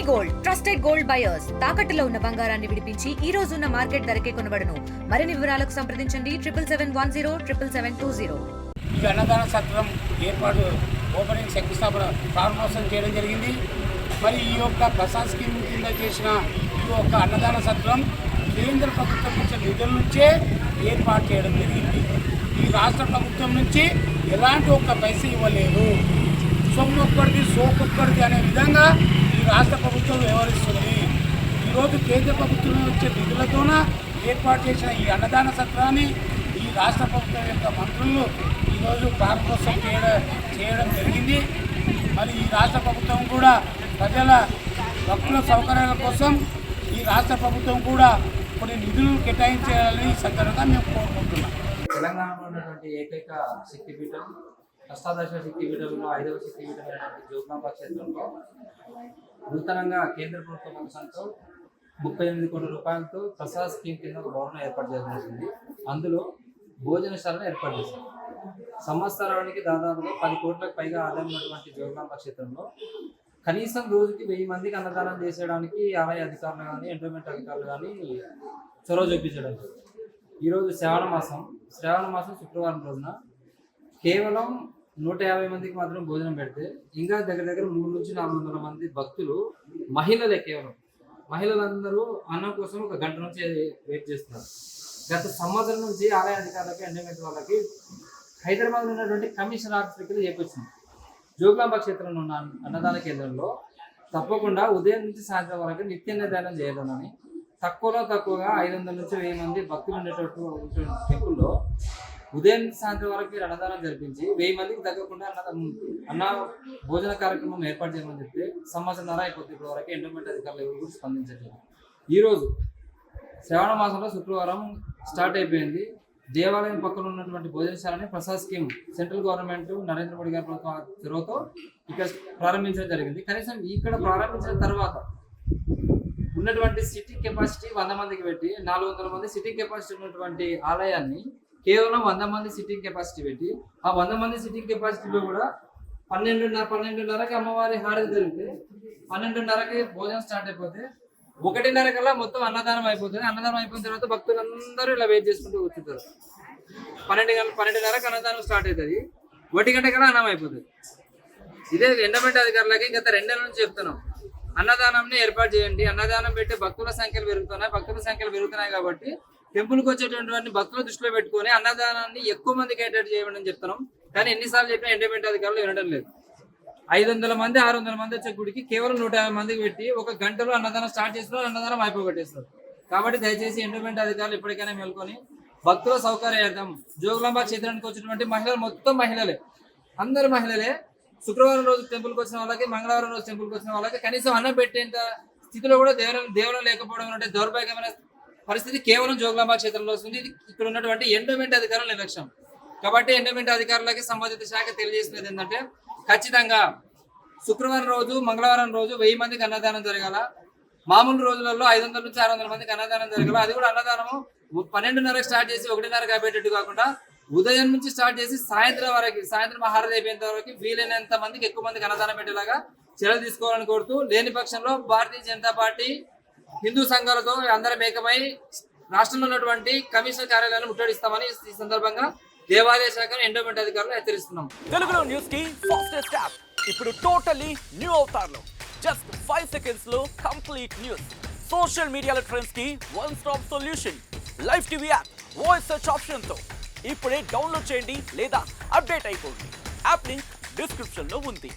Gold trusted gold buyers తాకట్టులో ఉన్న బంగారాన్ని విడిపించి ఈ రోజు ఉన్న మార్కెట్ ధరకే కొనబడును. మరిన్ని వివరాలకు సంప్రదించండి 7771077720. ఈ అన్నదాన సత్రం ఏర్పాటు ఓపెనింగ్ శంకుస్థాపన ప్రారంభోత్సవం చేయడం జరిగింది. మరి ఈ యొక్క ప్రసాద్ స్కీమ్ కింద చేసిన ఈ యొక్క అన్నదాన సత్రం కేంద్ర ప్రభుత్వం నుంచి నిధుల నుంచే ఏర్పాటు చేయడం జరిగింది. ఈ రాష్ట్ర ప్రభుత్వం నుంచి ఎలాంటి ఒక్క పైసా ఇవ్వలేదు. సొమ్మొక్కడిది సోకొక్కడిది అనే విధంగా ఈ రాష్ట్ర ప్రభుత్వం వ్యవహరిస్తుంది. ఈరోజు కేంద్ర ప్రభుత్వం వచ్చే నిధులతోన ఏర్పాటు చేసిన ఈ అన్నదాన సత్రాన్ని ఈ రాష్ట్ర ప్రభుత్వం యొక్క మంత్రులు ఈరోజు ప్రారంభోత్సవం చేయడం జరిగింది. మరి ఈ రాష్ట్ర ప్రభుత్వం కూడా ప్రజల భక్తుల సౌకర్యాల కోసం ఈ రాష్ట్ర ప్రభుత్వం కూడా కొన్ని నిధులు కేటాయించాలని ఈ సందర్భంగా మేము కోరుకుంటున్నాం. తెలంగాణలో ఉన్నటువంటి ఏకైక శక్తిపీఠం అష్టాదశ శక్తిపీఠంలో 5వ శక్తిపీఠమైనటువంటి జోగులాంబ క్షేత్రంలో నూతనంగా కేంద్ర ప్రభుత్వం అంశంతో 38 కోట్ల రూపాయలతో ప్రసాద్ స్కీమ్ కింద ఒక భవనం ఏర్పాటు చేయడం జరిగింది. అందులో భోజనశాలను ఏర్పాటు చేశారు. సంవత్సరానికి దాదాపుగా 10 కోట్లకు పైగా ఆదాయం ఉన్నటువంటి జోగులాంబ క్షేత్రంలో కనీసం రోజుకి 1000 మందికి అన్నదానం చేసేయడానికి ఆలయ అధికారులు కానీ ఎండోమెంట్ అధికారులు కానీ చొరవ చూపించడం. ఈరోజు శ్రావణ మాసం శుక్రవారం రోజున కేవలం 150 మందికి మాత్రం భోజనం పెడితే ఇంకా దగ్గర 300 నుంచి 400 మంది భక్తులు మహిళలే, కేవలం మహిళలందరూ అన్నం కోసం ఒక గంట నుంచి వెయిట్ చేస్తున్నారు. గత సంవత్సరం నుంచి ఆలయ అధికారులకి ఎండోమెంట్ వాళ్ళకి హైదరాబాద్లో ఉన్నటువంటి కమిషనర్ ఆఫీసులకి చెప్పొచ్చింది. జోగులాంబ క్షేత్రంలో ఉన్న అన్నదాన కేంద్రంలో తప్పకుండా ఉదయం నుంచి సాయంత్రం వరకు నిత్య నిదానం చేయాలని, తక్కువగా 500 నుంచి 1000 మంది భక్తులు ఉండేటటువంటి టెంపుల్లో ఉదయం సాయంత్రం వరకు మీరు అన్నదానం జరిపించి 1000 మందికి తగ్గకుండా అన్న భోజన కార్యక్రమం ఏర్పాటు చేయమని చెప్తే సంవత్సరంన్నర అయిపోతుంది. ఇప్పటి వరకు ఎండోమెంట్ అధికారులు ఎవరు కూడా స్పందించట్లేదు. ఈరోజు శ్రావణ మాసంలో శుక్రవారం స్టార్ట్ అయిపోయింది. దేవాలయం పక్కన ఉన్నటువంటి భోజనశాలని Prasad scheme central government Narendra Modi గారి ప్రభుత్వం చొరవతో ఇక్కడ ప్రారంభించడం జరిగింది. కనీసం ఇక్కడ ప్రారంభించిన తర్వాత ఉన్నటువంటి సిట్టింగ్ కెపాసిటీ 100 మందికి పెట్టి 400 మంది సిట్టింగ్ కెపాసిటీ ఉన్నటువంటి ఆలయాన్ని కేవలం 100 మంది సిట్టింగ్ కెపాసిటీ పెట్టి ఆ 100 మంది సిట్టింగ్ కెపాసిటీలో కూడా 12:30కి అమ్మవారి హారతి జరిగితే 12:30కి భోజనం స్టార్ట్ అయిపోతే 1:30 కల్లా మొత్తం అన్నదానం అయిపోతుంది. అన్నదానం అయిపోయిన తర్వాత భక్తులందరూ ఇలా వెయిట్ చేసుకుంటూ కూర్చుంటారు. 12:30కి అన్నదానం స్టార్ట్ అవుతుంది. 1 గంట కల్లా అన్నం అయిపోతుంది. ఇదే ఎండోమెంట్ అధికారులకి గత 2 నెలల నుంచి చెప్తున్నాం, అన్నదానంని ఏర్పాటు చేయండి. అన్నదానం పెట్టి భక్తుల సంఖ్యలు పెరుగుతున్నాయి కాబట్టి టెంపుల్కి వచ్చేటటువంటి భక్తుల దృష్టిలో పెట్టుకొని అన్నదానాన్ని ఎక్కువ మంది కేటాయించి చేయమని చెప్తున్నాం. కానీ ఎన్నిసార్లు చెప్పినా ఎండోమెంట్ అధికారులు వినడం లేదు. 500 మంది 600 మంది వచ్చే గుడికి కేవలం 150 మందికి పెట్టి ఒక గంటలో అన్నదానం స్టార్ట్ చేస్తున్నారు, అన్నదానం అయిపోగొట్టేస్తారు. కాబట్టి దయచేసి ఎండోమెంట్ అధికారులు ఎప్పటికైనా మేల్కొని భక్తుల సౌకర్యార్థం జోగులాంబ క్షేత్రానికి వచ్చినటువంటి మహిళలు మొత్తం మహిళలే, అందరు మహిళలే. శుక్రవారం రోజు టెంపుల్కి వచ్చిన వాళ్ళకి, మంగళవారం రోజు టెంపుల్కి వచ్చిన వాళ్ళకి కనీసం అన్నం పెట్టేంత స్థితిలో కూడా దేవులం లేకపోవడం అంటే దౌర్భాగ్యమైన పరిస్థితి కేవలం జోగులాంబ క్షేత్రంలో వస్తుంది. ఇది ఇక్కడ ఉన్నటువంటి ఎండోమెంట్ అధికారుల నిర్లక్ష్యం. కాబట్టి ఎండోమెంట్ అధికారులకి సంబంధిత శాఖ తెలియజేసినది ఏంటంటే, ఖచ్చితంగా శుక్రవారం రోజు మంగళవారం రోజు 1000 మందికి అన్నదానం జరగాల. మామూలు రోజులలో 500 నుంచి 600 మందికి అన్నదానం జరగాల. అది కూడా అన్నదానము 12:30కి స్టార్ట్ చేసి 1:30కి అయిపోయేటట్టు కాకుండా ఉదయం నుంచి స్టార్ట్ చేసి సాయంత్రం హారతి అయిపోయేంత వరకు వీలైనంత మందికి ఎక్కువ మందికి అన్నదానం పెట్టేలాగా చర్యలు తీసుకోవాలని కోరుతూ, లేని పక్షంలో భారతీయ జనతా పార్టీ హిందూ సంఘాలతో అందరం ఏకమై రాష్ట్రంలో ఉన్నటువంటి కమిషనర్ కార్యాలయాన్ని ముట్టడిస్తామని ఈ సందర్భంగా దేవాలయ శాఖను ఎండోమెంట్ అధికారులు హెచ్చరిస్తున్నాం. తెలుగులో న్యూస్ కి ఫాస్టెస్ట్ యాప్ ఇప్పుడు టోటలీ న్యూ అవతార్లో జస్ట్ 5 seconds లో కంప్లీట్ న్యూస్. సోషల్ మీడియాలో ట్రెండ్స్ కి one stop solution. Live TV app voice search option తో ఇప్పుడే డౌన్లోడ్ చేయండి లేదా అప్డేట్ అయిపోండి. యాప్ లింక్ డిస్క్రిప్షన్ లో ఉంది.